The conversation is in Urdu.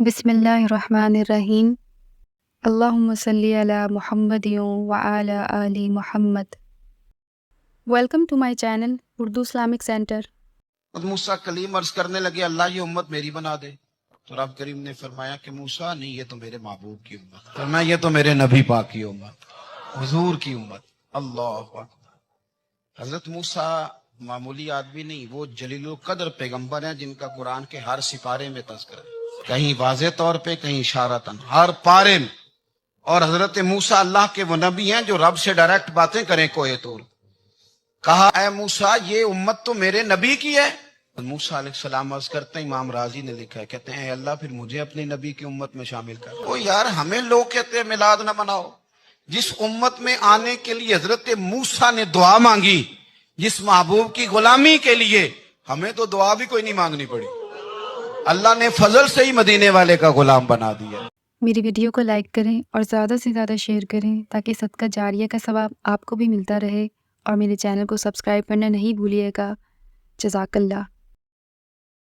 بسم اللہ الرحمن الرحیم۔ اللہم صلی علی محمد وعلی آل Muhammad. Welcome to my channel Urdu Islamic centre. Musa Kalim عرض کرنے لگے اللہ یہ امت میری بنا دے، تو رب کریم نے فرمایا کہ موسیٰ نہیں، یہ تو میرے محبوب کی امت، فرمایا یہ تو میرے نبی پاک کی امت، حضور کی امت۔ اللہ اکبر۔ حضرت موسیٰ معمولی آدمی نہیں، وہ جلیل القدر پیغمبر ہیں جن کا قرآن کے ہر سپارے میں تذکرہ ہے، کہیں واضح طور پہ، کہیں اشارتاً، ہر پارے میں۔ اور حضرت موسیٰ اللہ کے وہ نبی ہیں جو رب سے ڈائریکٹ باتیں کریں کوہ طور۔ کہا اے موسیٰ یہ امت تو میرے نبی کی ہے۔ موسیٰ علیہ السلام عرض کرتے ہیں، امام راضی نے لکھا ہے، کہتے ہیں اے اللہ پھر مجھے اپنی نبی کی امت میں شامل کر۔ وہ یار ہمیں لوگ کہتے ہیں میلاد نہ مناؤ، جس امت میں آنے کے لیے حضرت موسیٰ نے دعا مانگی، جس محبوب کی غلامی کے لیے، ہمیں تو دعا بھی کوئی نہیں مانگنی پڑی، اللہ نے فضل سے ہی مدینے والے کا غلام بنا دیا۔ میری ویڈیو کو لائک کریں اور زیادہ سے زیادہ شیئر کریں تاکہ صدقہ جاریہ کا ثواب آپ کو بھی ملتا رہے، اور میرے چینل کو سبسکرائب کرنا نہیں بھولیے گا۔ جزاک اللہ۔